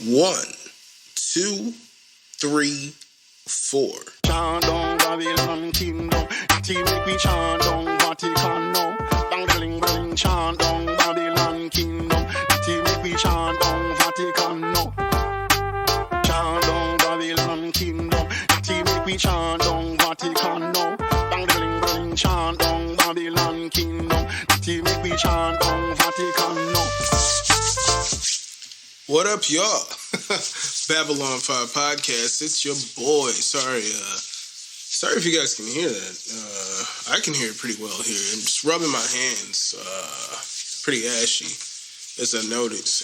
1, 2, 3, 4. Chant down Babylon kingdom. Team make we chant down Vatican now. Bang bling bling chant down Babylon kingdom. Team make we chant down Vatican now. Chant down Babylon kingdom. Team make we chant down Vatican now. Bang bling bling chant down Babylon kingdom. Team make we chant down Vatican now. What up, y'all? Babylon 5 Podcast. It's your boy. Sorry if you guys can hear that. I can hear it pretty well here. I'm just rubbing my hands. Pretty ashy, as I noticed.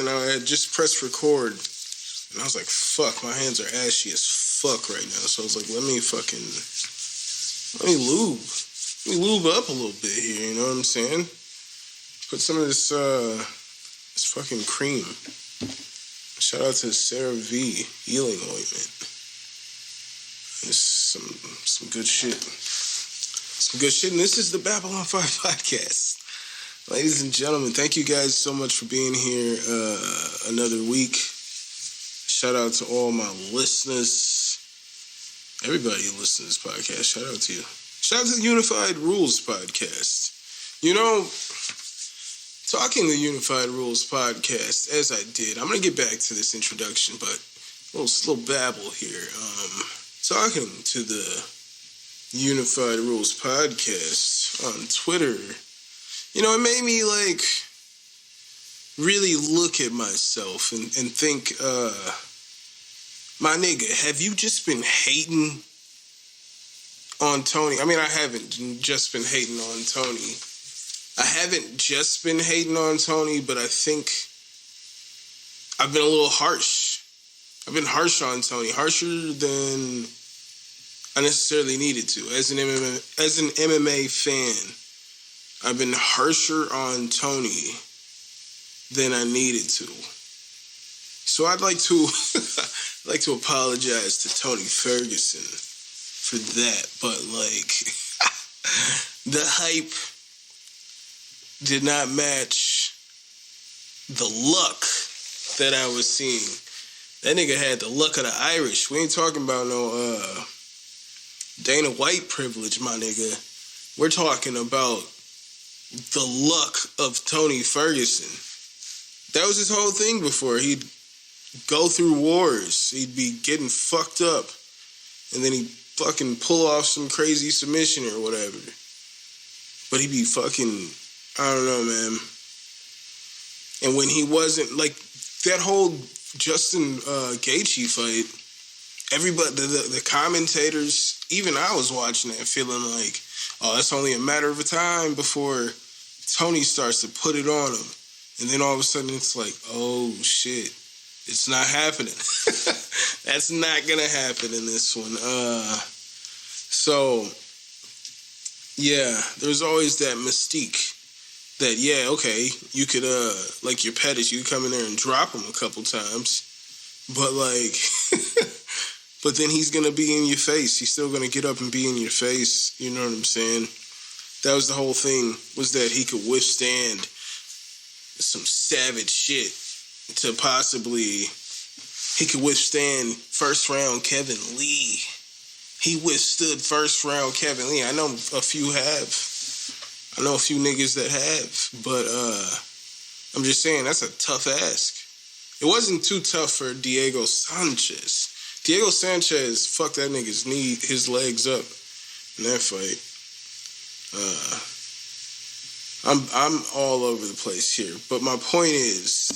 And I had just pressed record, and I was like, fuck, my hands are ashy as fuck right now. So I was like, let me lube. Let me lube up a little bit here, you know what I'm saying? Put some of this fucking cream. Shout out to Sarah V healing ointment. This is some good shit. Some good shit. And this is the Babylon 5 Podcast. Ladies and gentlemen, thank you guys so much for being here another week. Shout out to all my listeners. Everybody who listens to this podcast, shout out to you. Shout out to the Unified Rules Podcast. You know, talking the Unified Rules Podcast, as I did, I'm going to get back to this introduction, but a little babble here. Talking to the Unified Rules Podcast on Twitter, you know, it made me, like, really look at myself and think, my nigga, have you just been hating on Tony? I mean, I haven't just been hating on Tony. I haven't just been hating on Tony, but I think I've been a little harsh. I've been harsh on Tony, harsher than I necessarily needed to. As an MMA fan, I've been harsher on Tony than I needed to. So I'd like to apologize to Tony Ferguson for that, but like the hype did not match the luck that I was seeing. That nigga had the luck of the Irish. We ain't talking about no Dana White privilege, my nigga. We're talking about the luck of Tony Ferguson. That was his whole thing before. He'd go through wars. He'd be getting fucked up. And then he'd fucking pull off some crazy submission or whatever. But he'd be fucking, I don't know, man. And when he wasn't, like, that whole Justin Gaethje fight, everybody, the commentators, even I was watching it feeling like, oh, it's only a matter of a time before Tony starts to put it on him. And then all of a sudden it's like, oh, shit, it's not happening. That's not going to happen in this one. So, yeah, there's always that mystique. That, yeah, okay, you could, like your Pettis, you could come in there and drop him a couple times. But, like, but then he's going to be in your face. He's still going to get up and be in your face. You know what I'm saying? That was the whole thing, was that he could withstand some savage shit to possibly, he could withstand first round Kevin Lee. He withstood first round Kevin Lee. I know a few have. I know a few niggas that have, but I'm just saying that's a tough ask. It wasn't too tough for Diego Sanchez. Diego Sanchez fucked that nigga's his legs up in that fight. I'm all over the place here, but my point is,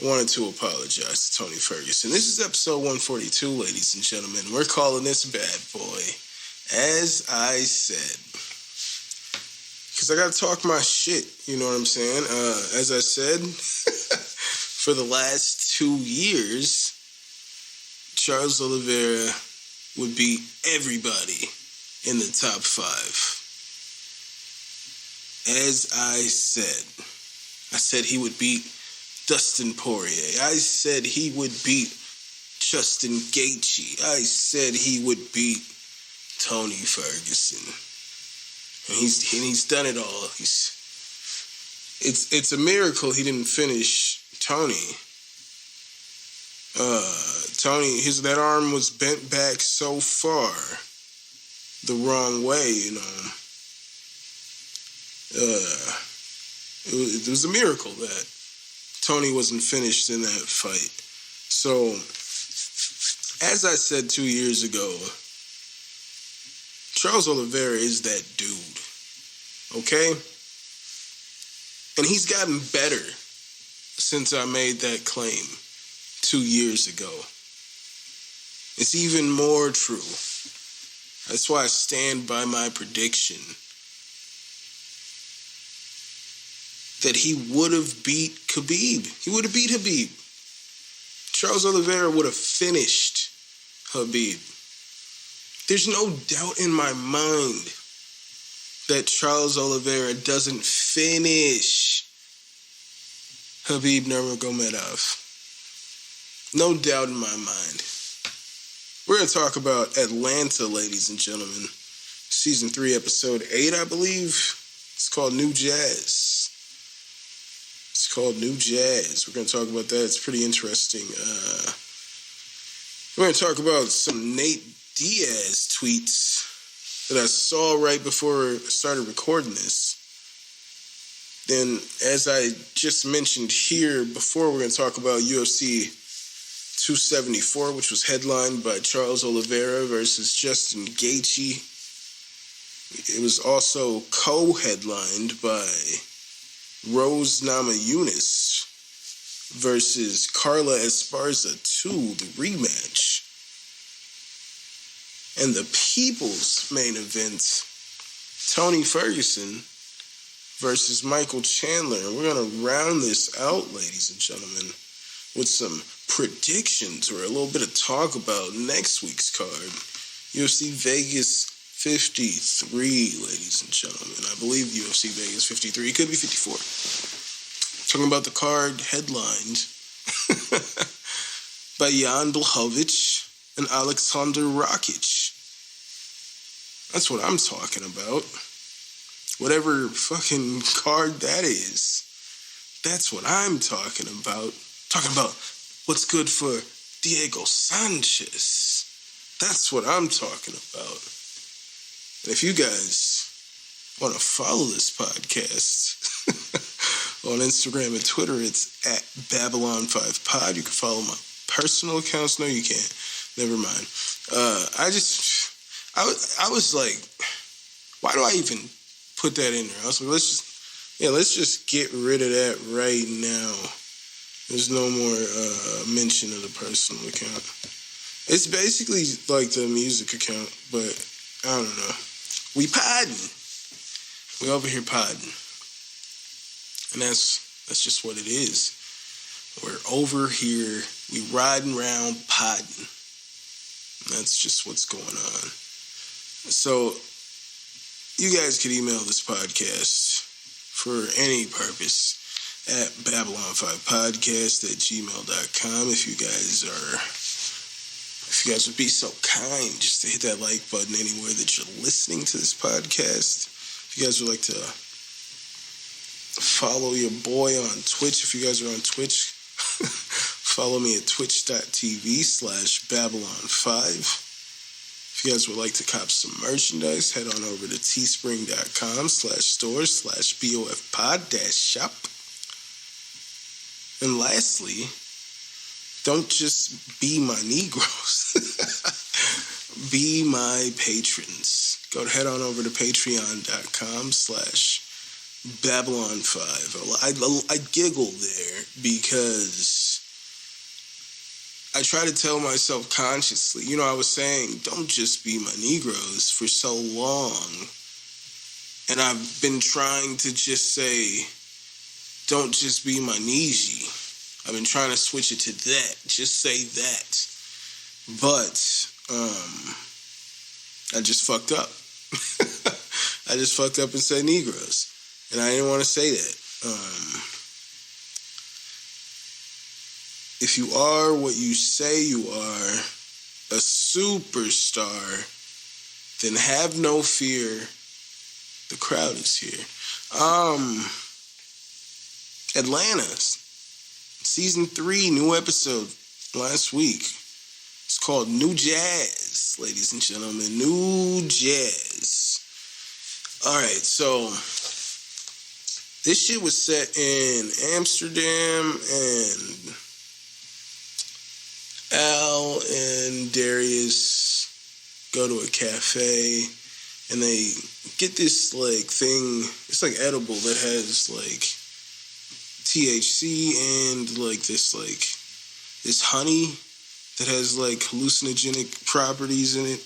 I wanted to apologize to Tony Ferguson. This is episode 142, ladies and gentlemen. We're calling this Bad Boy, as I said. Because I got to talk my shit, you know what I'm saying? As I said, for the last 2 years, Charles Oliveira would beat everybody in the top 5. As I said he would beat Dustin Poirier. I said he would beat Justin Gaethje. I said he would beat Tony Ferguson. And he's done it all. It's a miracle he didn't finish Tony. Tony, that arm was bent back so far the wrong way, you know. It was a miracle that Tony wasn't finished in that fight. So, as I said 2 years ago, Charles Oliveira is that dude, okay? And he's gotten better since I made that claim 2 years ago. It's even more true. That's why I stand by my prediction that he would have beat Khabib. He would have beat Khabib. Charles Oliveira would have finished Khabib. There's no doubt in my mind that Charles Oliveira doesn't finish Khabib Nurmagomedov. No doubt in my mind. We're going to talk about Atlanta, ladies and gentlemen. Season 3, episode 8, I believe. It's called New Jazz. We're going to talk about that. It's pretty interesting. We're going to talk about some Nate Diaz tweets that I saw right before I started recording this. Then, as I just mentioned here before, we're going to talk about UFC 274, which was headlined by Charles Oliveira versus Justin Gaethje. It was also co-headlined by Rose Namajunas versus Carla Esparza 2, the rematch. And the people's main event, Tony Ferguson versus Michael Chandler. And we're going to round this out, ladies and gentlemen, with some predictions or a little bit of talk about next week's card. UFC Vegas 53, ladies and gentlemen. I believe UFC Vegas 53. It could be 54. Talking about the card headlined by Jan Blachowicz and Alexander Rakic. That's what I'm talking about. Whatever fucking card that is, that's what I'm talking about. Talking about what's good for Diego Sanchez. That's what I'm talking about. And if you guys want to follow this podcast on Instagram and Twitter, it's at Babylon5Pod. You can follow my personal accounts. No, you can't. Never mind. I was like, why do I even put that in there? I was like, let's just get rid of that right now. There's no more mention of the personal account. It's basically like the music account, but I don't know. We podding. We over here podding. And that's just what it is. We're over here. We riding around podding. That's just what's going on. So, you guys can email this podcast for any purpose at Babylon5podcast@gmail.com. If you guys would be so kind just to hit that like button anywhere that you're listening to this podcast. If you guys would like to follow your boy on Twitch, if you guys are on Twitch, follow me at twitch.tv/Babylon5. If you guys would like to cop some merchandise, head on over to teespring.com/store/BOFpod-shop. And lastly, don't just be my Negroes. Be my patrons. Head on over to patreon.com/Babylon5. I giggle there because I try to tell myself consciously, I was saying, don't just be my Negroes for so long. And I've been trying to just say, don't just be my Niji. I've been trying to switch it to that. Just say that. But, I just fucked up. I just fucked up and said Negroes. And I didn't want to say that. If you are what you say you are, a superstar, then have no fear. The crowd is here. Atlanta, season 3, new episode last week. It's called New Jazz, ladies and gentlemen. New Jazz. Alright, so this shit was set in Amsterdam, and Al and Darius go to a cafe, and they get this, like, thing. It's, like, edible that has, like, THC and, like, this honey that has, like, hallucinogenic properties in it.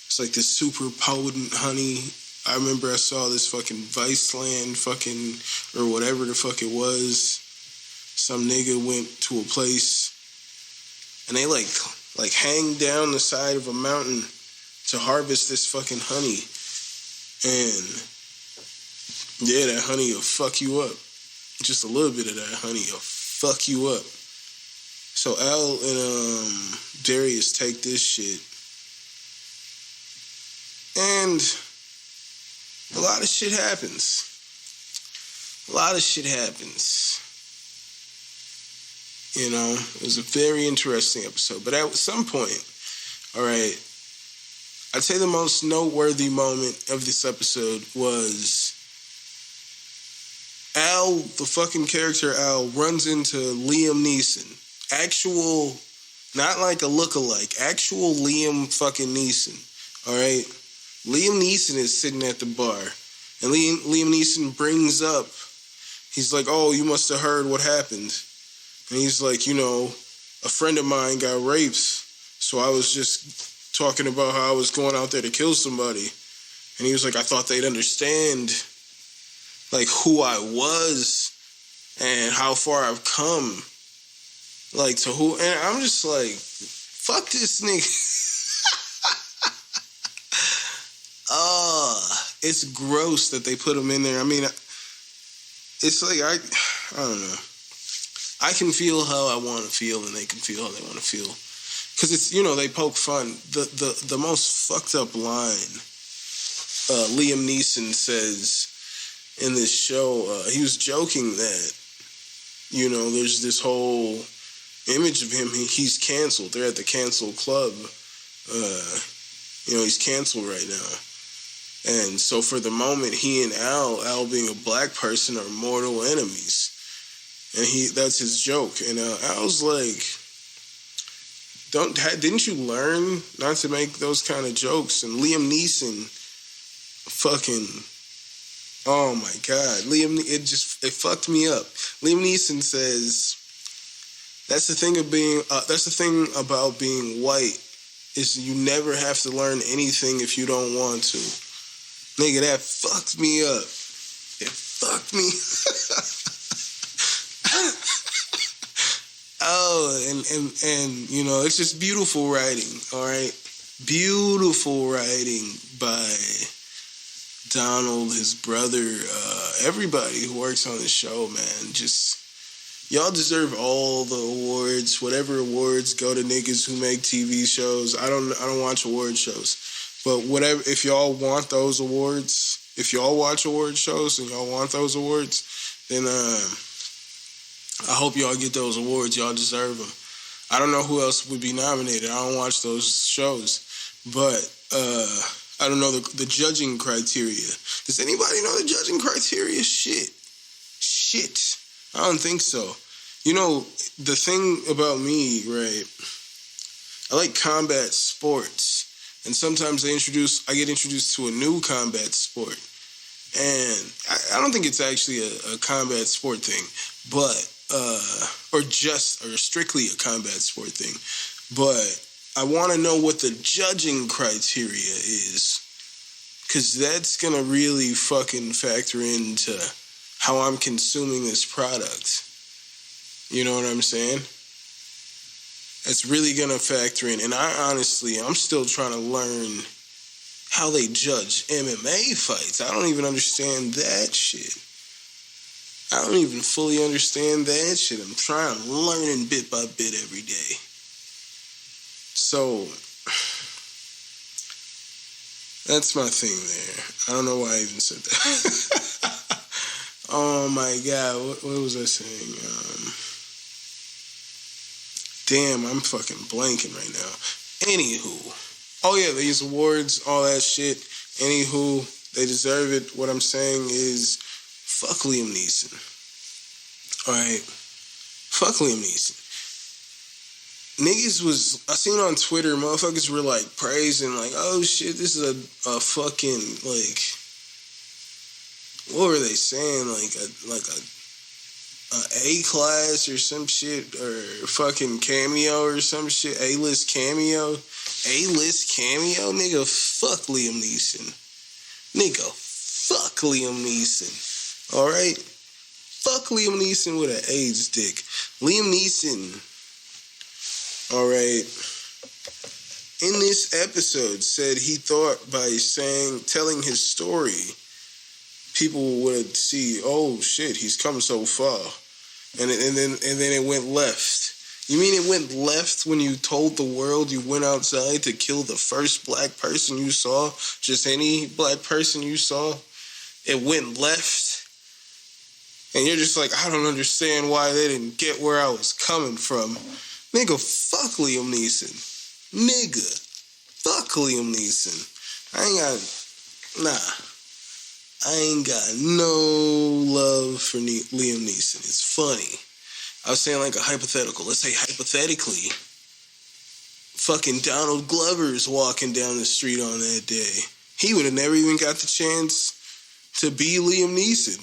It's, like, this super potent honey. I remember I saw this fucking Viceland fucking, or whatever the fuck it was. Some nigga went to a place, and they, like hang down the side of a mountain to harvest this fucking honey. And yeah, that honey will fuck you up. Just a little bit of that honey will fuck you up. So Al and Darius take this shit, and a lot of shit happens. You know, it was a very interesting episode. But at some point, all right, I'd say the most noteworthy moment of this episode was Al, the fucking character Al, runs into Liam Neeson. Actual, not like a lookalike, actual Liam fucking Neeson. All right? Liam Neeson is sitting at the bar, and Liam Neeson brings up, he's like, oh, you must have heard what happened. And he's like, you know, a friend of mine got raped, so I was just talking about how I was going out there to kill somebody. And he was like, I thought they'd understand, like, who I was and how far I've come. Like, to who, and I'm just like, fuck this nigga. It's gross that they put him in there. I mean, it's like, I don't know. I can feel how I want to feel, and they can feel how they want to feel. Because it's, you know, they poke fun. The most fucked up line Liam Neeson says in this show, he was joking that, you know, there's this whole image of him, he's canceled. They're at the cancel club. You know, he's canceled right now. And so for the moment, he and Al being a black person, are mortal enemies. And that's his joke. And Al's like, didn't you learn not to make those kind of jokes? And Liam Neeson fucking, oh my God. It fucked me up. Liam Neeson says, that's the thing about being white, is you never have to learn anything if you don't want to. Nigga, that fucked me up. It fucked me. Oh, and you know, it's just beautiful writing, all right? Beautiful writing by Donald, his brother, everybody who works on the show, man. Just, y'all deserve all the awards. Whatever awards go to niggas who make TV shows. I don't watch award shows. But whatever, if y'all want those awards, if y'all watch award shows and y'all want those awards, then I hope y'all get those awards. Y'all deserve them. I don't know who else would be nominated. I don't watch those shows. But I don't know the judging criteria. Does anybody know the judging criteria? Shit. I don't think so. You know, the thing about me, right, I like combat sports. And sometimes I get introduced to a new combat sport. And I don't think it's actually a combat sport thing, but, or strictly a combat sport thing. But I want to know what the judging criteria is, because that's going to really fucking factor into how I'm consuming this product. You know what I'm saying? It's really going to factor in. And I'm still trying to learn how they judge MMA fights. I don't even understand that shit. I don't even fully understand that shit. I'm trying to learn bit by bit every day. So, that's my thing there. I don't know why I even said that. Oh my God, what was I saying? Damn, I'm fucking blanking right now. Anywho. Oh yeah, these awards, all that shit. Anywho, they deserve it. What I'm saying is, fuck Liam Neeson. Alright? Fuck Liam Neeson. Niggas was, I seen on Twitter, motherfuckers were like praising, like, oh shit, this is a fucking, like, what were they saying? Like a A-class or some shit, or fucking cameo or some shit, A-list cameo, nigga, fuck Liam Neeson. Nigga, fuck Liam Neeson. Alright? Fuck Liam Neeson with an AIDS dick. Liam Neeson, alright, in this episode said he thought by telling his story, people would see, oh shit, he's come so far. And then it went left. You mean it went left when you told the world you went outside to kill the first black person you saw? Just any black person you saw? It went left? And you're just like, I don't understand why they didn't get where I was coming from. Nigga, fuck Liam Neeson. Nigga, fuck Liam Neeson. I ain't got no love for Liam Neeson. It's funny. I was saying like a hypothetical. Let's say hypothetically, fucking Donald Glover's walking down the street on that day. He would have never even got the chance to be Liam Neeson.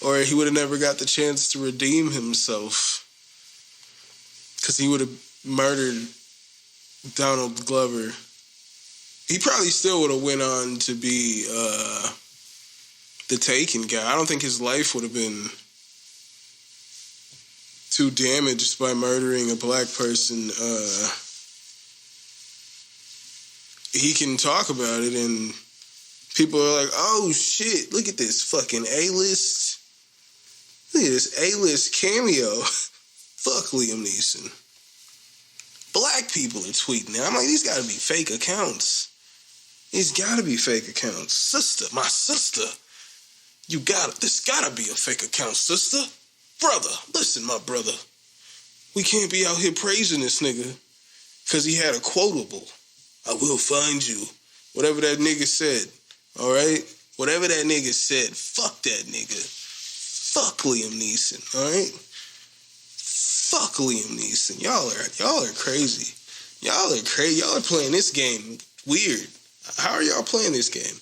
Or he would have never got the chance to redeem himself. Because he would have murdered Donald Glover. He probably still would have went on to be the Taken guy. I don't think his life would have been too damaged by murdering a black person. He can talk about it, and people are like, oh shit, look at this fucking A-list. Look at this A-list cameo. Fuck Liam Neeson. Black people are tweeting it. I'm like, these gotta be fake accounts. These gotta be fake accounts. Sister, my sister. This gotta be a fake account, sister. Brother, listen, my brother. We can't be out here praising this nigga because he had a quotable. I will find you. Whatever that nigga said. Alright? Whatever that nigga said, fuck that nigga. Fuck Liam Neeson, alright? Fuck Liam Neeson. Y'all are crazy. Y'all are crazy. Y'all are playing this game weird. How are y'all playing this game?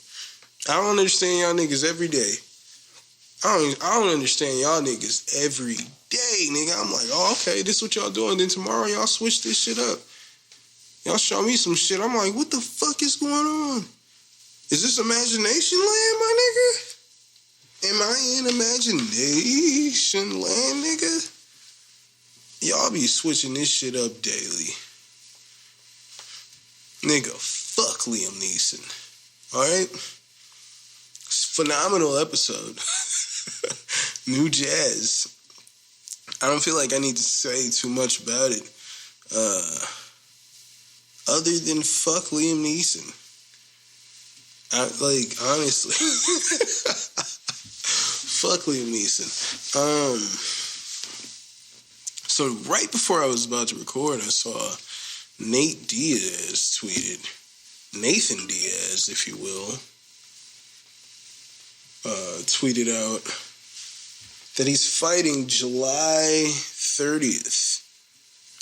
I don't understand y'all niggas every day. I don't understand y'all niggas every day, nigga. I'm like, oh, okay, this is what y'all doing. Then tomorrow y'all switch this shit up. Y'all show me some shit. I'm like, what the fuck is going on? Is this imagination land, my nigga? Am I in imagination land, nigga? Y'all be switching this shit up daily. Nigga, fuck Liam Neeson. Alright? Phenomenal episode. New jazz. I don't feel like I need to say too much about it. Other than fuck Liam Neeson. Honestly. Fuck Liam Neeson. So right before I was about to record, I saw Nate Diaz tweeted. Nathan Diaz, if you will. Tweeted out that he's fighting July 30th.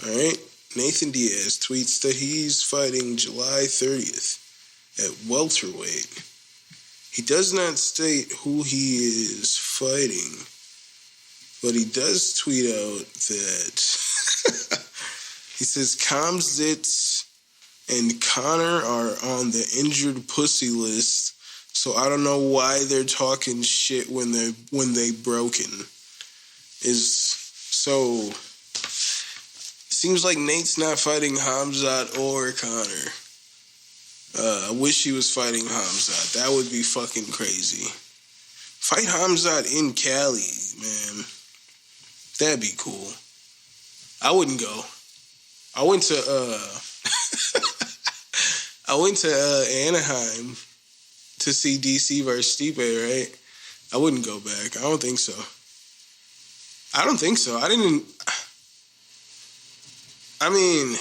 All right? Nathan Diaz tweets that he's fighting July 30th at welterweight. He does not state who he is fighting, but he does tweet out that he says Kamzitz and Connor are on the injured pussy list, so I don't know why they're talking shit when they broken. Seems like Nate's not fighting Hamzat or Connor. I wish he was fighting Hamzat. That would be fucking crazy. Fight Hamzat in Cali, man. That'd be cool. I wouldn't go. I went to Anaheim to see DC versus Stipe, right? I wouldn't go back. I don't think so. I mean,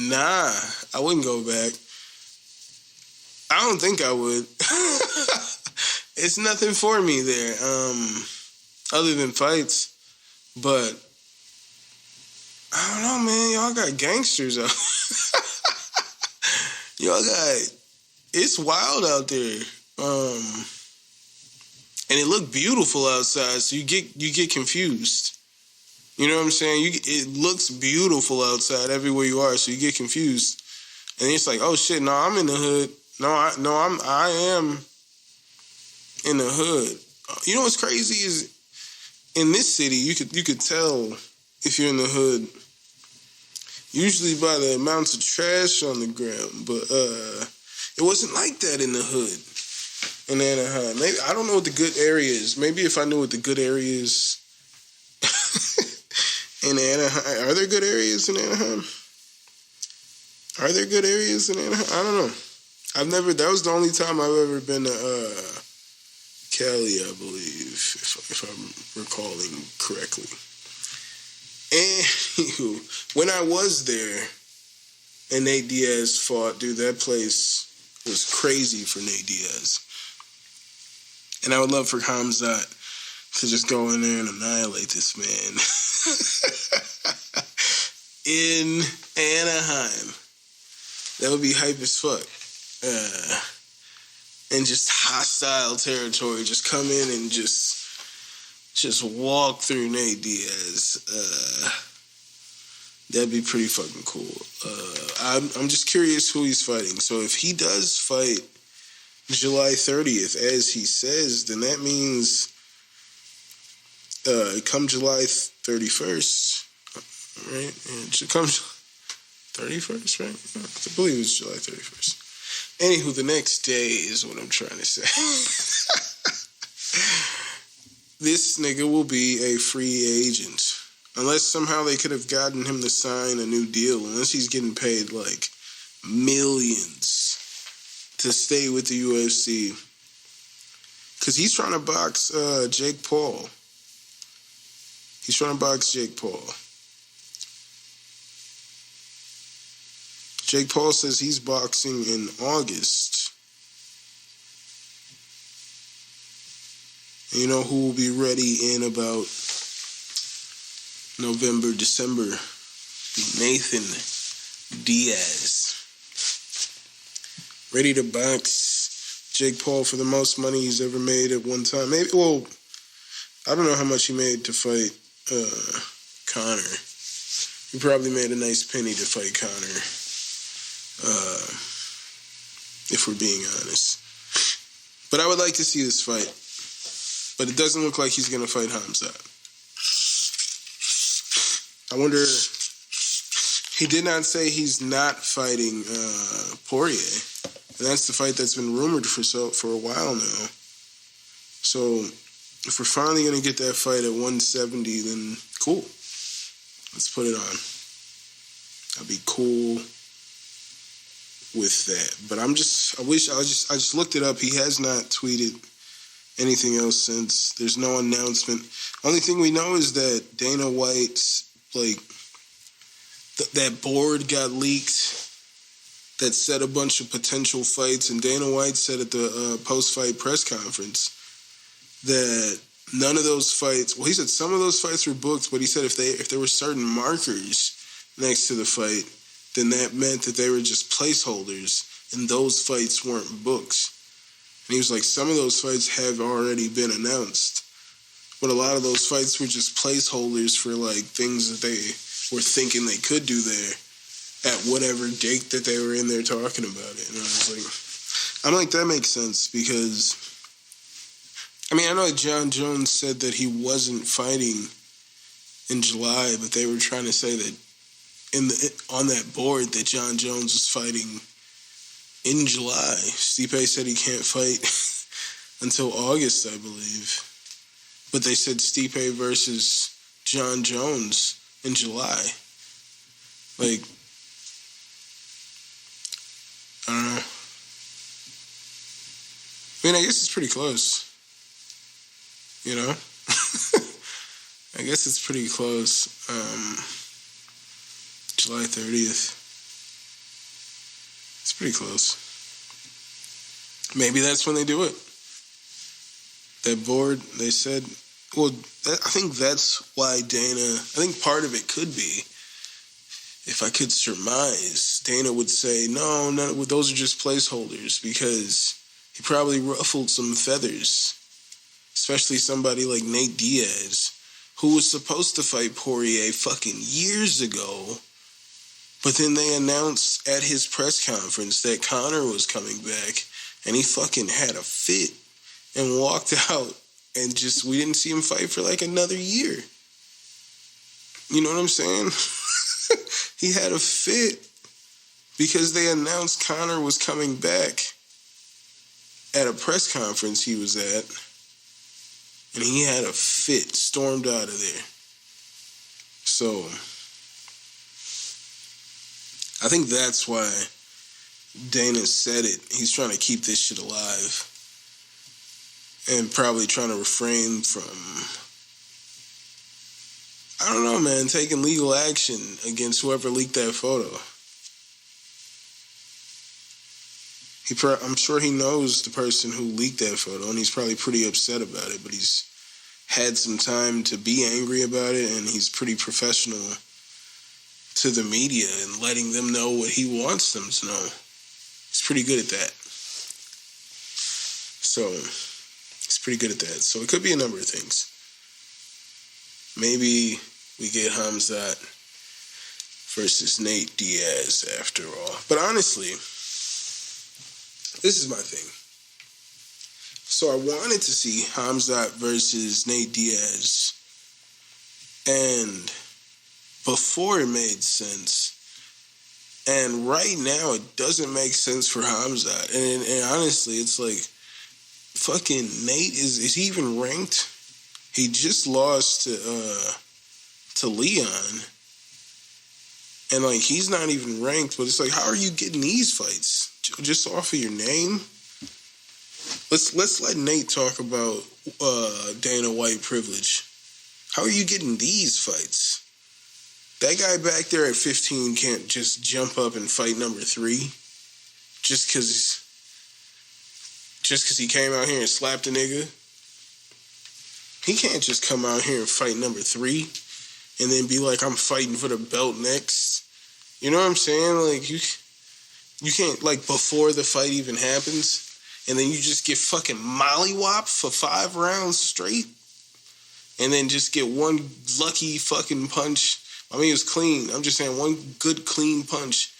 nah, I wouldn't go back. I don't think I would. It's nothing for me there, other than fights. But I don't know, man. Y'all got gangsters out. It's wild out there. And it looked beautiful outside, so you get confused. You know what I'm saying? It looks beautiful outside everywhere you are, so you get confused. And it's like, oh shit, no, I'm in the hood. I am in the hood. You know what's crazy is in this city, you could tell if you're in the hood usually by the amounts of trash on the ground, but it wasn't like that in the hood in Anaheim. Maybe I don't know what the good area is. Maybe if I knew what the good area is in Anaheim. Are there good areas in Anaheim? Are there good areas in Anaheim? I don't know. That was the only time I've ever been to Cali, I believe, if I'm recalling correctly. Anywho, when I was there and Nate Diaz fought, dude, that place was crazy for Nate Diaz. And I would love for Hamzat to just go in there and annihilate this man. In Anaheim. That would be hype as fuck. And just hostile territory. Just come in and just walk through Nate Diaz. That'd be pretty fucking cool. I'm just curious who he's fighting. So if he does fight July 30th, as he says, then that means come July 31st, right? It should come 31st, right? I believe it's July 31st. Anywho, the next day is what I'm trying to say. This nigga will be a free agent. Unless somehow they could have gotten him to sign a new deal. Unless he's getting paid, like, millions to stay with the UFC. Because he's trying to box Jake Paul. He's trying to box Jake Paul. Jake Paul says he's boxing in August. And you know who will be ready in about November, December? Nathan Diaz. Ready to box Jake Paul for the most money he's ever made at one time. Maybe, well, I don't know how much he made to fight Conor. He probably made a nice penny to fight Conor. If we're being honest. But I would like to see this fight. But it doesn't look like he's going to fight Hamzat. I wonder... He did not say he's not fighting Poirier. And that's the fight that's been rumored for a while now. So, if we're finally going to get that fight at 170, then cool. Let's put it on. I'll be cool with that. But I just looked it up. He has not tweeted anything else since. There's no announcement. Only thing we know is that Dana White's, that board got leaked that said a bunch of potential fights, and Dana White said at the post-fight press conference that none of those fights, well, he said some of those fights were booked, but he said if there were certain markers next to the fight, then that meant that they were just placeholders, and those fights weren't booked. And he was like, some of those fights have already been announced, but a lot of those fights were just placeholders for, things that they were thinking they could do there at whatever date that they were in there talking about it. And I was like, I'm like, that makes sense, because, I know that John Jones said that he wasn't fighting in July, but they were trying to say that on that board that John Jones was fighting in July. Stipe said he can't fight until August, I believe. But they said Stipe versus John Jones in July. I don't know. I guess it's pretty close. You know? I guess it's pretty close. July 30th. It's pretty close. Maybe that's when they do it. That board, they said, well, I think that's why Dana, I think part of it could be, if I could surmise, Dana would say, no, those are just placeholders, because he probably ruffled some feathers, especially somebody like Nate Diaz, who was supposed to fight Poirier fucking years ago, but then they announced at his press conference that Conor was coming back, and he fucking had a fit and walked out, and just, we didn't see him fight for like another year. You know what I'm saying? He had a fit because they announced Conor was coming back at a press conference he was at, and he had a fit, stormed out of there. So, I think that's why Dana said it. He's trying to keep this shit alive and probably trying to refrain from, I don't know, man, taking legal action against whoever leaked that photo. I'm sure he knows the person who leaked that photo, and he's probably pretty upset about it, but he's had some time to be angry about it, and he's pretty professional to the media and letting them know what he wants them to know. He's pretty good at that. So, he's pretty good at that. So, it could be a number of things. Maybe we get Khamzat versus Nate Diaz after all. But honestly, this is my thing. So I wanted to see Khamzat versus Nate Diaz. And before it made sense. And right now it doesn't make sense for Khamzat. And honestly, it's like, fucking Nate, is he even ranked? He just lost to Leon, and like he's not even ranked. But it's like, how are you getting these fights just off of your name? Let's let Nate talk about Dana White privilege. How are you getting these fights? That guy back there at 15 can't just jump up and fight number 3 just because he came out here and slapped a nigga. He can't just come out here and fight number 3 and then be like, I'm fighting for the belt next. You know what I'm saying? Like, you can't, like, before the fight even happens, and then you just get fucking mollywopped for 5 rounds straight, and then just get one lucky fucking punch. I mean, it was clean. I'm just saying, one good, clean punch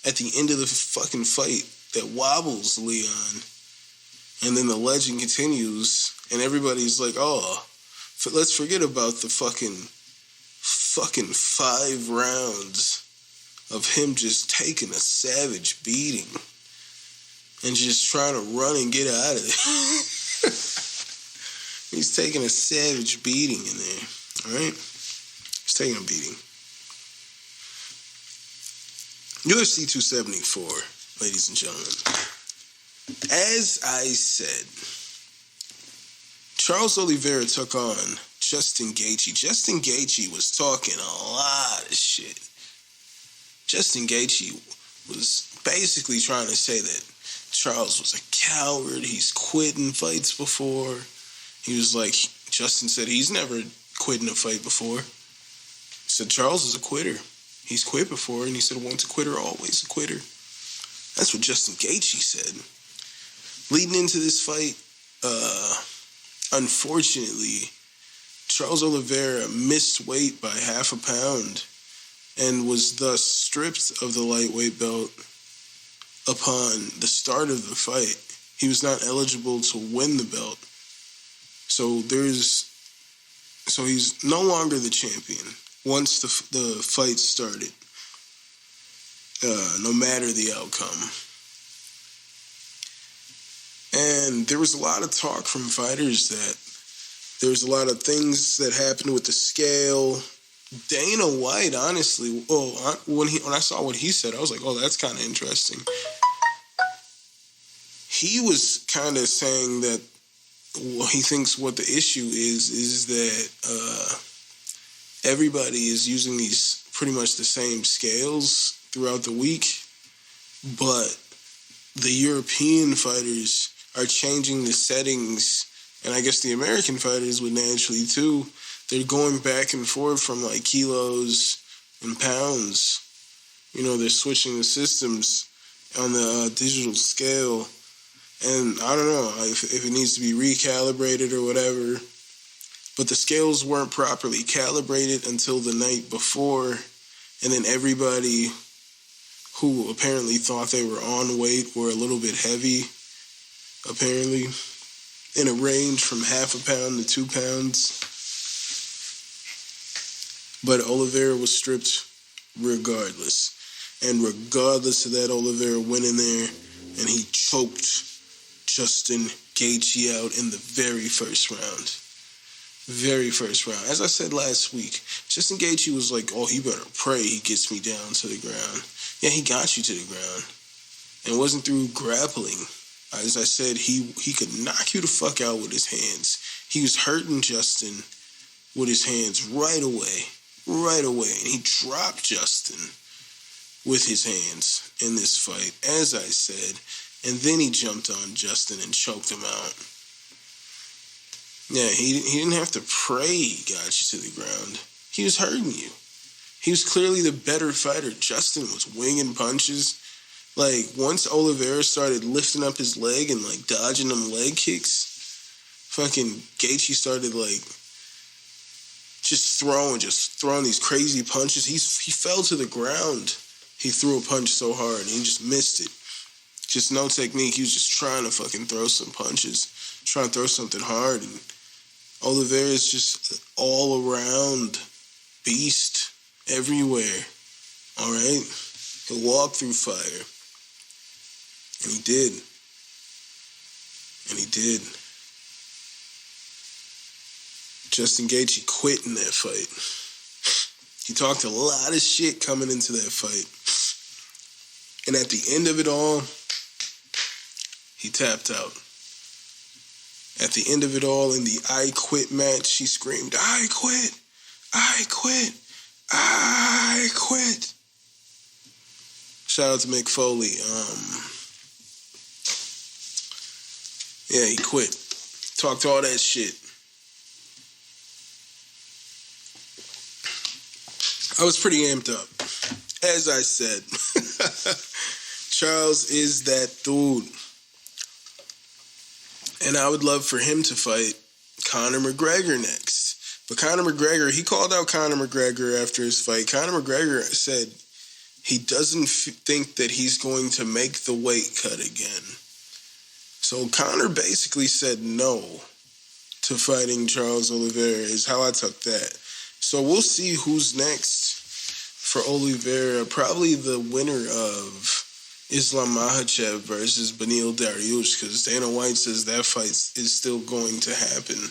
at the end of the fucking fight that wobbles Leon. And then the legend continues, and everybody's like, oh, let's forget about the fucking 5 rounds of him just taking a savage beating and just trying to run and get out of there. He's taking a savage beating in there, all right? He's taking a beating. UFC 274, ladies and gentlemen. As I said, Charles Oliveira took on Justin Gaethje. Justin Gaethje was talking a lot of shit. Justin Gaethje was basically trying to say that Charles was a coward. He's quitting fights before. He was like, Justin said he's never quitting a fight before. He said Charles is a quitter. He's quit before, and he said once a quitter, always a quitter. That's what Justin Gaethje said. Leading into this fight, unfortunately, Charles Oliveira missed weight by half a pound and was thus stripped of the lightweight belt upon the start of the fight. He was not eligible to win the belt. So he's no longer the champion once the fight started, no matter the outcome. And there was a lot of talk from fighters that there was a lot of things that happened with the scale. Dana White, honestly, when I saw what he said, I was like, oh, that's kind of interesting. He was kind of saying that he thinks what the issue is that everybody is using these pretty much the same scales throughout the week, but the European fighters are changing the settings, and I guess the American fighters would naturally too. They're going back and forth from like kilos and pounds. You know, they're switching the systems on the digital scale. And I don't know if it needs to be recalibrated or whatever. But the scales weren't properly calibrated until the night before. And then everybody who apparently thought they were on weight were a little bit heavy, apparently, in a range from half a pound to 2 pounds. But Oliveira was stripped regardless. And regardless of that, Oliveira went in there and he choked Justin Gaethje out in the very first round. Very first round. As I said last week, Justin Gaethje was like, oh, he better pray he gets me down to the ground. Yeah, he got you to the ground. And it wasn't through grappling. As I said, he could knock you the fuck out with his hands. He was hurting Justin with his hands right away. Right away. And he dropped Justin with his hands in this fight, as I said. And then he jumped on Justin and choked him out. Yeah, he didn't have to pray he got you to the ground. He was hurting you. He was clearly the better fighter. Justin was winging punches. Like, once Oliveira started lifting up his leg and, like, dodging them leg kicks, fucking Gaethje started, like, just throwing these crazy punches. He fell to the ground. He threw a punch so hard, and he just missed it. Just no technique. He was just trying to fucking throw some punches, trying to throw something hard. And Oliveira is just all-around beast everywhere. All right? He'll walk through fire. And he did. And he did. Justin Gaethje quit in that fight. He talked a lot of shit coming into that fight. And at the end of it all, he tapped out. At the end of it all, in the I quit match, he screamed, I quit, I quit, I quit. Shout out to Mick Foley. Yeah, he quit. Talked all that shit. I was pretty amped up. As I said, Charles is that dude. And I would love for him to fight Conor McGregor next. But Conor McGregor, he called out Conor McGregor after his fight. Conor McGregor said he doesn't think that he's going to make the weight cut again. So Conor basically said no to fighting Charles Oliveira is how I took that. So we'll see who's next for Oliveira. Probably the winner of Islam Makhachev versus Beneil Dariush, because Dana White says that fight is still going to happen.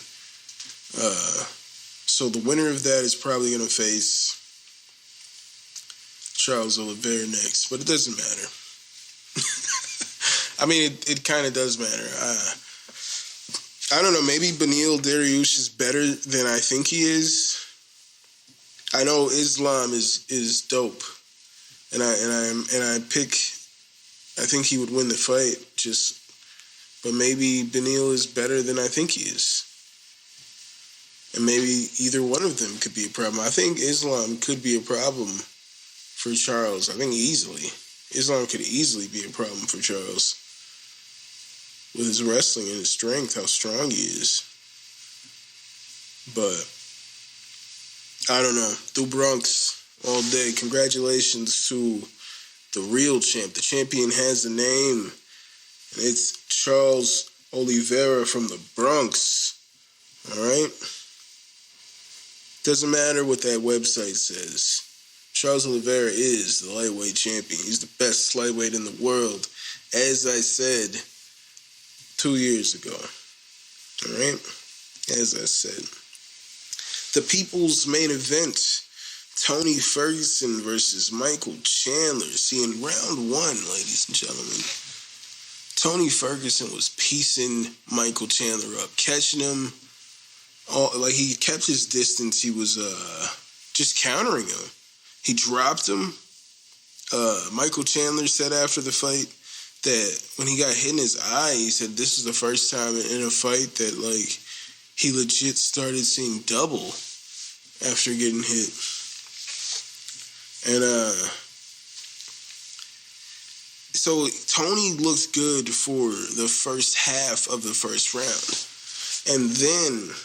So the winner of that is probably going to face Charles Oliveira next, but it doesn't matter. I mean, it kind of does matter. I don't know, maybe Beneil Dariush is better than I think he is. I know Islam is dope, and I think he would win the fight. But maybe Beneil is better than I think he is, and maybe either one of them could be a problem. I think Islam could be a problem for Charles. I think Islam could easily be a problem for Charles with his wrestling and his strength, how strong he is. But I don't know. Through Bronx all day. Congratulations to the real champ. The champion has a name, and it's Charles Oliveira from the Bronx. All right? Doesn't matter what that website says. Charles Oliveira is the lightweight champion. He's the best lightweight in the world, as I said 2 years ago. All right? As I said. The people's main event, Tony Ferguson versus Michael Chandler. See, in round one, ladies and gentlemen, Tony Ferguson was piecing Michael Chandler up, catching him. He kept his distance. He was just countering him. he dropped him. Michael Chandler said after the fight that when he got hit in his eye, he said this was the first time in a fight that, like, he legit started seeing double after getting hit. And, so Tony looked good for the first half of the first round. And then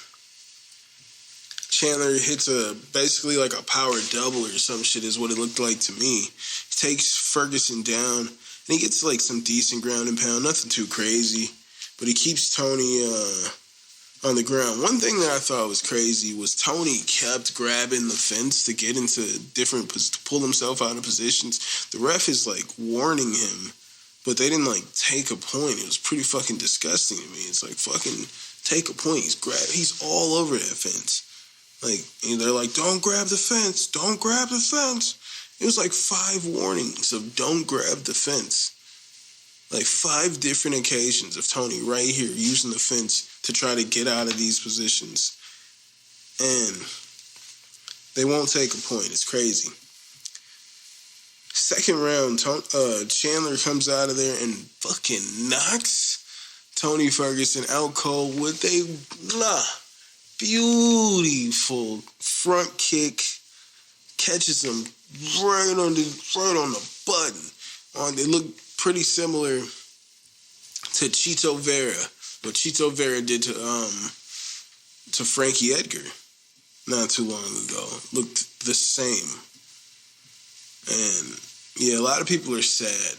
Chandler hits basically like a power double or some shit is what it looked like to me. He takes Ferguson down, and he gets like some decent ground and pound, nothing too crazy. But he keeps Tony on the ground. One thing that I thought was crazy was Tony kept grabbing the fence to get into to pull himself out of positions. The ref is like warning him, but they didn't like take a point. It was pretty fucking disgusting to me. It's like, fucking take a point. He's all over that fence. Like, and they're like, don't grab the fence. Don't grab the fence. It was like 5 warnings of don't grab the fence. Like 5 different occasions of Tony right here using the fence to try to get out of these positions. And they won't take a point. It's crazy. Second round, Chandler comes out of there and fucking knocks Tony Ferguson out cold with a beautiful front kick. Catches him right on the button. They look pretty similar to Chito Vera. What Chito Vera did to Frankie Edgar not too long ago. Looked the same. And yeah, a lot of people are sad.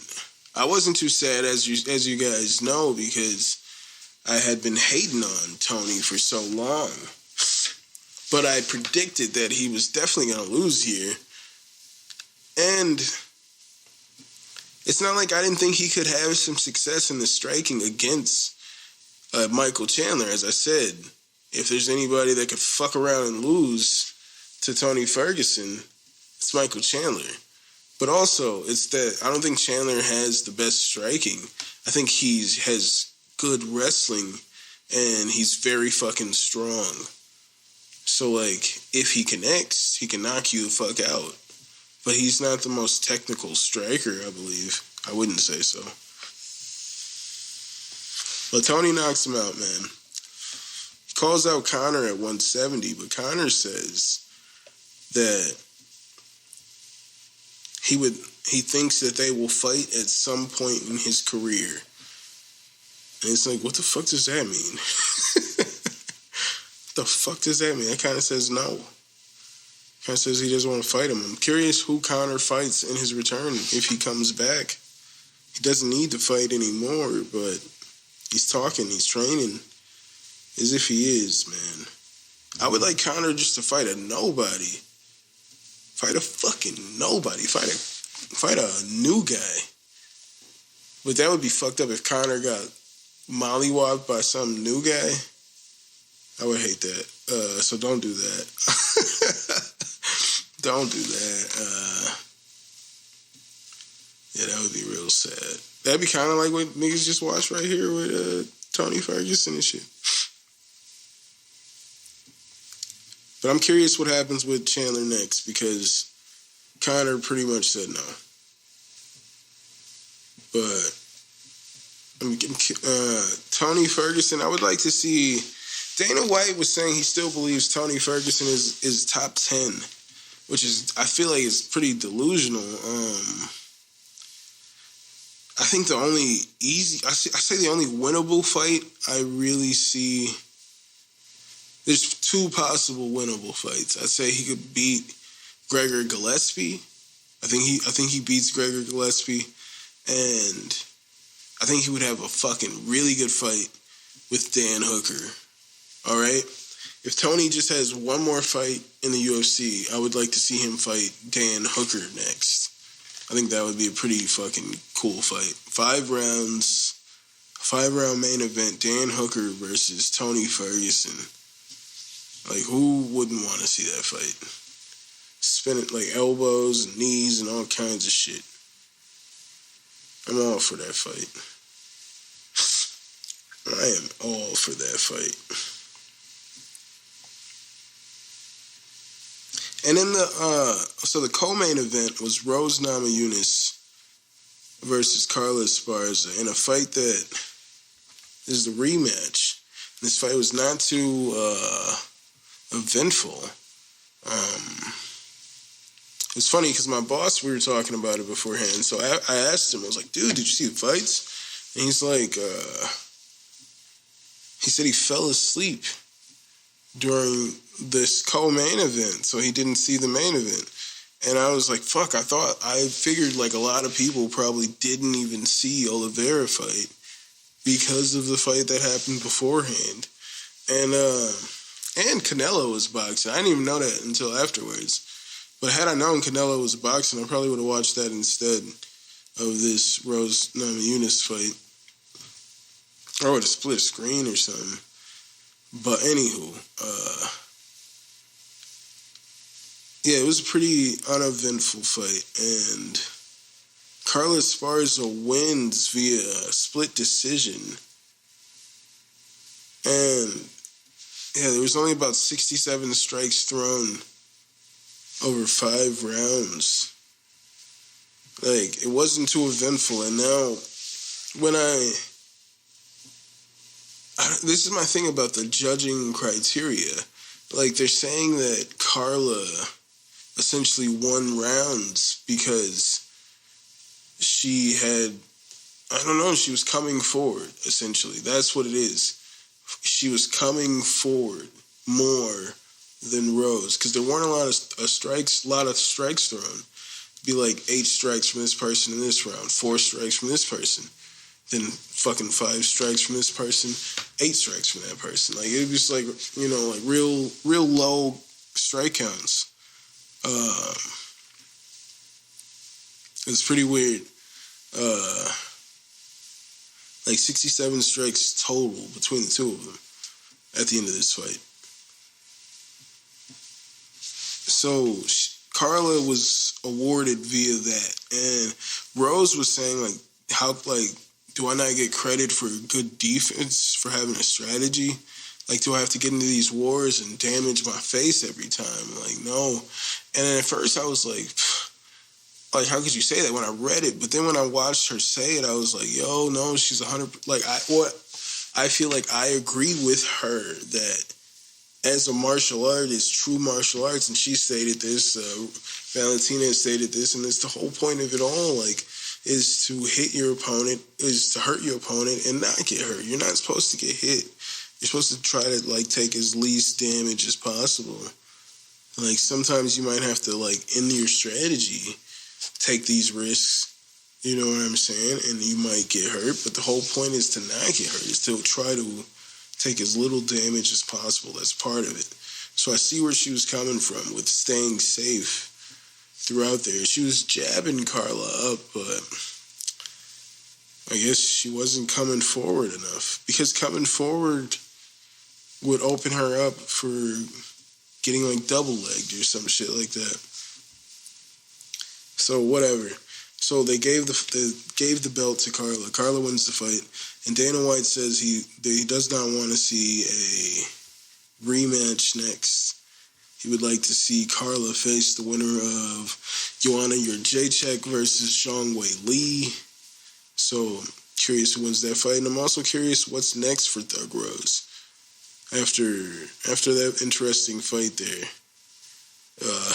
I wasn't too sad, as you guys know, because I had been hating on Tony for so long. But I predicted that he was definitely going to lose here. And it's not like I didn't think he could have some success in the striking against Michael Chandler. As I said, if there's anybody that could fuck around and lose to Tony Ferguson, it's Michael Chandler. But also, it's that I don't think Chandler has the best striking. I think he has good wrestling, and he's very fucking strong. So, like, if he connects, he can knock you the fuck out. But he's not the most technical striker, I believe. I wouldn't say so. But Tony knocks him out, man. He calls out Conor at 170, but Conor says that he thinks that they will fight at some point in his career. And it's like, what the fuck does that mean? What the fuck does that mean? That kind of says no. Kind of says he doesn't want to fight him. I'm curious who Conor fights in his return if he comes back. He doesn't need to fight anymore, but he's talking, he's training as if he is, man. I would like Conor just to fight a nobody. Fight a fucking nobody. Fight a new guy. But that would be fucked up if Conor got mollywopped by some new guy. I would hate that. So don't do that. Don't do that. Yeah, that would be real sad. That'd be kind of like what niggas just watched right here with Tony Ferguson and shit. But I'm curious what happens with Chandler next, because Conor pretty much said no. But Tony Ferguson, I would like to see. Dana White was saying he still believes Tony Ferguson is top 10, which is, I feel like, is pretty delusional. I think the only I say the only winnable fight I really see. There's 2 possible winnable fights. I'd say he could beat Gregor Gillespie. I think he beats Gregor Gillespie, and I think he would have a fucking really good fight with Dan Hooker. All right? If Tony just has one more fight in the UFC, I would like to see him fight Dan Hooker next. I think that would be a pretty fucking cool fight. 5 rounds, 5-round main event, Dan Hooker versus Tony Ferguson. Like, who wouldn't want to see that fight? Spinning, like, elbows and knees and all kinds of shit. I'm all for that fight. I am all for that fight. And then the co-main event was Rose Namajunas versus Carla Esparza in a fight that is the rematch. This fight was not too eventful. It's funny because my boss, we were talking about it beforehand. So I asked him, I was like, dude, did you see the fights? And he's like, he said he fell asleep during this co-main event, so he didn't see the main event. And I was like, fuck, I figured like a lot of people probably didn't even see Oliveira fight because of the fight that happened beforehand. And Canelo was boxing. I didn't even know that until afterwards. But had I known Canelo was boxing, I probably would have watched that instead of this Rose Namajunas fight. Or would have split screen or something. But anywho, yeah, it was a pretty uneventful fight. And Carla Esparza wins via split decision. And yeah, there was only about 67 strikes thrown over 5 rounds. Like, it wasn't too eventful. And now, when this is my thing about the judging criteria. Like, they're saying that Carla essentially won rounds because she had, she was coming forward, essentially. That's what it is. She was coming forward more than Rose, because there weren't a lot of strikes thrown. Be like 8 strikes from this person in this round, 4 strikes from this person, then fucking 5 strikes from this person, 8 strikes from that person. Like, it was like, like real low strike counts. It was pretty weird. Like 67 strikes total between the two of them at the end of this fight. So Carla was awarded via that, and Rose was saying do I not get credit for good defense for having a strategy? Like, do I have to get into these wars and damage my face every time? Like, no. And then at first I was like, how could you say that when I read it? But then when I watched her say it, I was like, yo, no, she's 100%. Like, I feel like I agree with her that as a martial artist, true martial arts, and she stated this, Valentina stated this, and it's the whole point of it all, like, is to hit your opponent, is to hurt your opponent and not get hurt. You're not supposed to get hit. You're supposed to try to, take as least damage as possible. Like, sometimes you might have to, in your strategy, take these risks, you know what I'm saying? And you might get hurt, but the whole point is to not get hurt, is to try to take as little damage as possible. That's part of it. So I see where she was coming from with staying safe throughout there. She was jabbing Carla up, but I guess she wasn't coming forward enough, because coming forward would open her up for getting double-legged or some shit like that. So whatever. So they gave the belt to Carla. Carla wins the fight, and Dana White says he does not want to see a rematch next. He would like to see Carla face the winner of Joanna Jędrzejczyk versus Zhang Wei Li. So curious who wins that fight, and I'm also curious what's next for Thug Rose after that interesting fight there.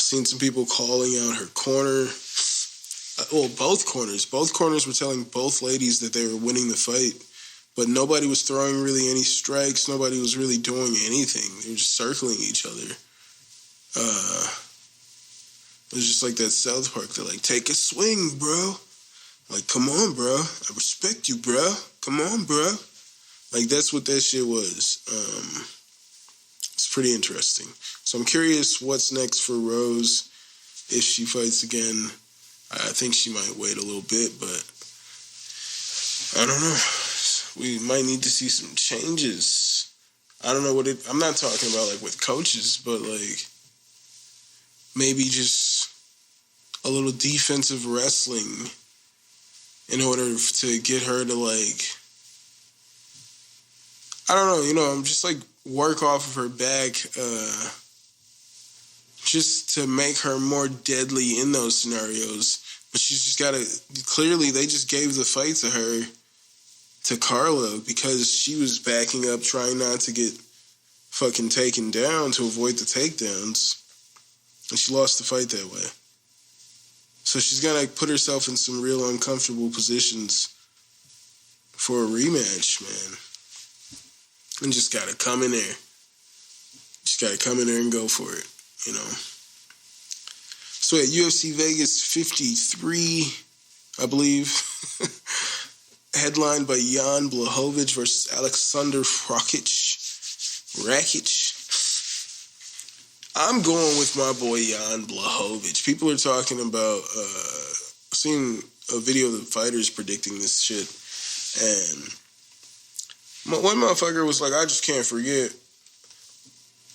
Seen some people calling out her corner. Well, both corners. Both corners were telling both ladies that they were winning the fight, but nobody was throwing really any strikes. Nobody was really doing anything. They were just circling each other. It was just like that South Park. They're like, take a swing, bro. Like, come on, bro. I respect you, bro. Come on, bro. Like, that's what that shit was. It's pretty interesting. So I'm curious what's next for Rose if she fights again. I think she might wait a little bit, but I don't know. We might need to see some changes. I don't know what I'm not talking about with coaches, but maybe just a little defensive wrestling in order to get her to I don't know, I'm just work off of her back just to make her more deadly in those scenarios. But she's just got to, clearly they just gave the fight to her, to Carla, because she was backing up, trying not to get fucking taken down to avoid the takedowns. And she lost the fight that way. So she's got to put herself in some real uncomfortable positions for a rematch, man. And just got to come in there. Just got to come in there and go for it, you know. So at UFC Vegas 53, I believe, headlined by Jan Blachowicz versus Alexander Rakic. I'm going with my boy Jan Blachowicz. People are talking about, I've seen a video of the fighters predicting this shit, and one motherfucker was like, I just can't forget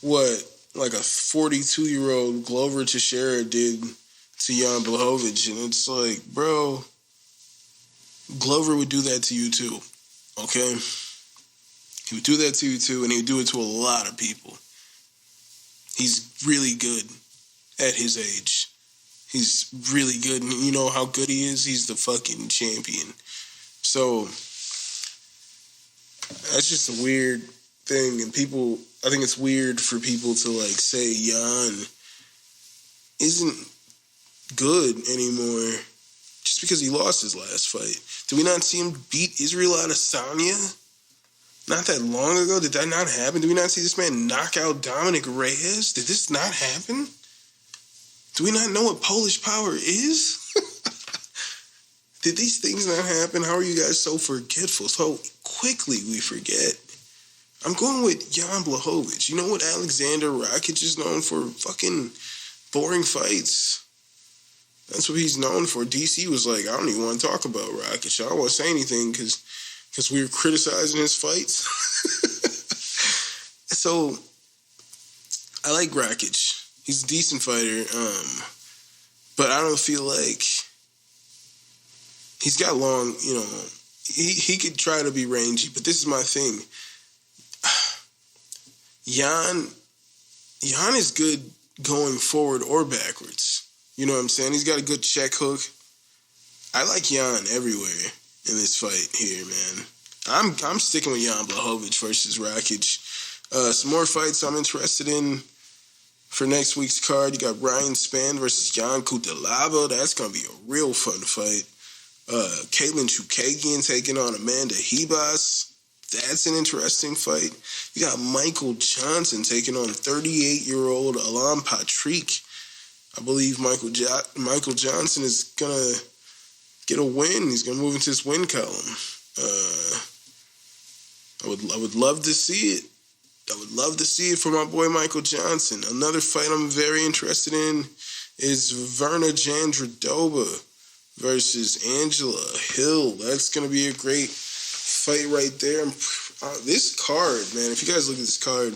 what like a 42-year-old Glover Teixeira did to Jan Blachowicz, and it's like, bro, Glover would do that to you too, okay? He would do that to you too, and he would do it to a lot of people. He's really good at his age. He's really good, and you know how good he is? He's the fucking champion. So, that's just a weird thing, and people, I think it's weird for people to like say Jan isn't good anymore just because he lost his last fight. Did we not see him beat Israel Adesanya not that long ago? Did that not happen? Did we not see this man knock out Dominic Reyes? Did this not happen? Do we not know what Polish power is? Did these things not happen? How are you guys so forgetful? So quickly we forget. I'm going with Jan Blachowicz. You know what Alexander Rakic is known for? Fucking boring fights. That's what he's known for. DC was like, I don't even want to talk about Rakic. I don't want to say anything because we were criticizing his fights. So, I like Rakic. He's a decent fighter, but I don't feel like he's got long, you know, he could try to be rangy, but this is my thing. Jan is good going forward or backwards. You know what I'm saying? He's got a good check hook. I like Jan everywhere in this fight here, man. I'm sticking with Jan Blachowicz versus Rakic. Some more fights I'm interested in for next week's card. You got Ryan Spann versus Jan Cutelaba. That's going to be a real fun fight. Caitlin Chukagian taking on Amanda Ribas. That's an interesting fight. You got Michael Johnson taking on 38-year-old Alan Patrick. I believe Michael Johnson is going to get a win. He's going to move into this win column. I would love to see it. I would love to see it for my boy Michael Johnson. Another fight I'm very interested in is Verna Jandiroba versus Angela Hill. That's going to be a great fight right there. This card, man, if you guys look at this card,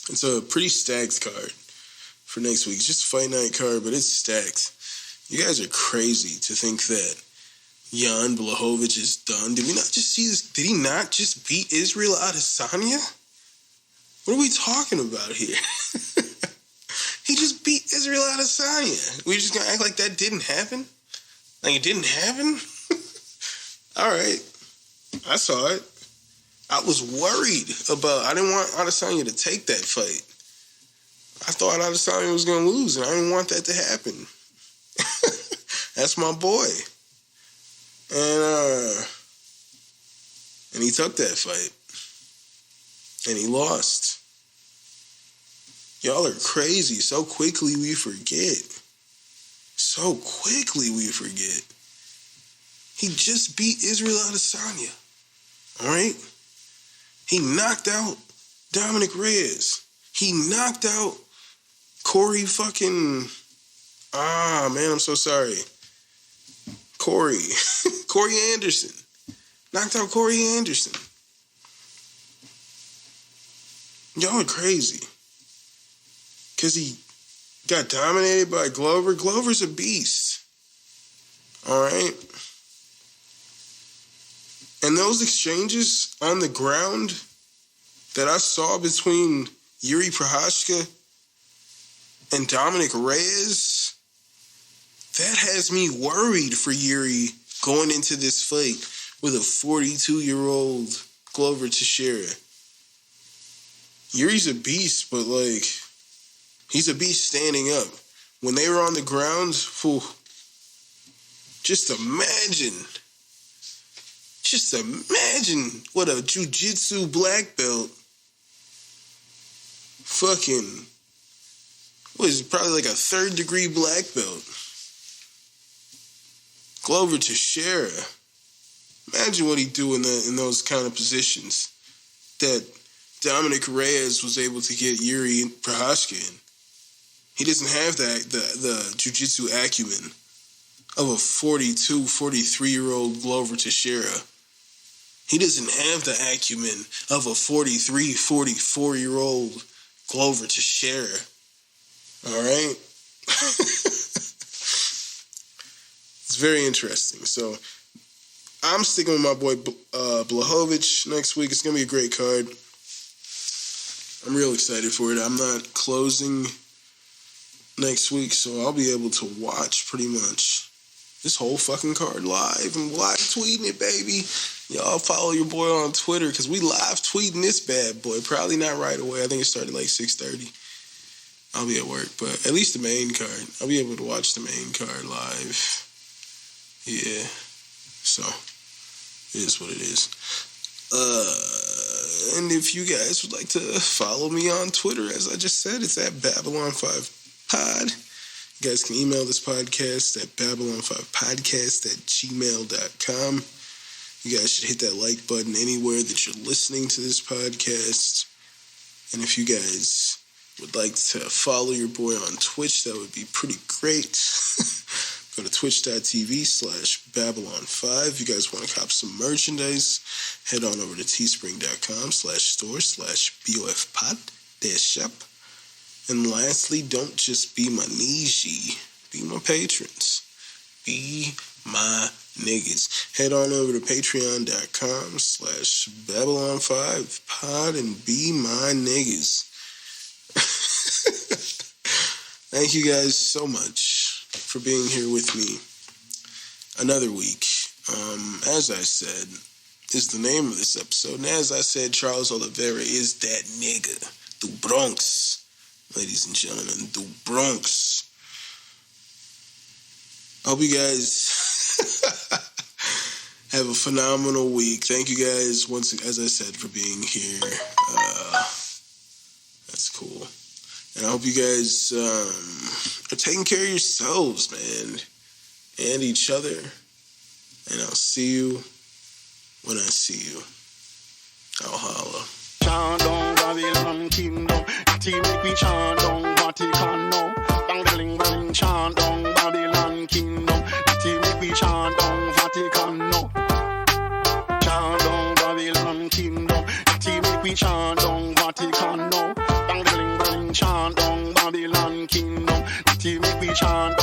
it's a pretty stacked card for next week. It's just a fight night card, but it's stacked. You guys are crazy to think that Jan Blachowicz is done. Did we not just see this? Did he not just beat Israel Adesanya? What are we talking about here? He just beat Israel Adesanya. We just gonna act like that didn't happen? Like it didn't happen? All right. I saw it. I was worried about, I didn't want Adesanya to take that fight. I thought Adesanya was going to lose, and I didn't want that to happen. That's my boy. And he took that fight. And he lost. Y'all are crazy. So quickly we forget. So quickly we forget. He just beat Israel Adesanya. All right? He knocked out Dominic Reyes. He knocked out Corey fucking... man, I'm so sorry. Corey Anderson. Knocked out Corey Anderson. Y'all are crazy. Because he got dominated by Glover. Glover's a beast. All right? And those exchanges on the ground that I saw between Yuri Prochazka and Dominic Reyes, that has me worried for Yuri going into this fight with a 42-year-old Glover Teixeira. Yuri's a beast, but, like, he's a beast standing up. When they were on the ground, just imagine what a jiu-jitsu black belt fucking, what is it, probably like a 3rd-degree black belt. Glover Teixeira. Imagine what he'd do in those kind of positions that Dominic Reyes was able to get Yuri Prochazka in. He doesn't have the jiu-jitsu acumen of a 42, 43-year-old Glover Teixeira. He doesn't have the acumen of a 43, 44-year-old Glover Teixeira. All right? It's very interesting. So I'm sticking with my boy Blachowicz next week. It's going to be a great card. I'm real excited for it. I'm not closing next week, so I'll be able to watch pretty much this whole fucking card live. I'm live tweeting it, baby. Y'all follow your boy on Twitter, because we live tweeting this bad boy. Probably not right away. I think it started like 6:30. I'll be at work, but at least the main card. I'll be able to watch the main card live. Yeah. So, it is what it is. And if you guys would like to follow me on Twitter, as I just said, it's at Babylon5Pod. You guys can email this podcast at babylon5podcast@gmail.com. You guys should hit that like button anywhere that you're listening to this podcast. And if you guys would like to follow your boy on Twitch, that would be pretty great. Go to twitch.tv/Babylon5. If you guys want to cop some merchandise, head on over to teespring.com/store/BOFpod-shop. And lastly, don't just be my Niji, be my patrons. Be my niggas. Head on over to patreon.com/Babylon5pod and be my niggas. Thank you guys so much for being here with me another week. As I said, is the name of this episode. And as I said, Charles Oliveira is that nigga. The Bronx. Ladies and gentlemen, the Bronx. I hope you guys have a phenomenal week. Thank you guys once, as I said, for being here. That's cool. And I hope you guys are taking care of yourselves, man, and each other. And I'll see you when I see you. I'll holla. Chant down Babylon kingdom, team make we chant down Vatican now. Bang bling bling, chant down Babylon kingdom, team make we chant down Vatican now. Chant down Babylon kingdom, team make we chant down Vatican now. Bang bling bling, chant down Babylon kingdom, team make we chant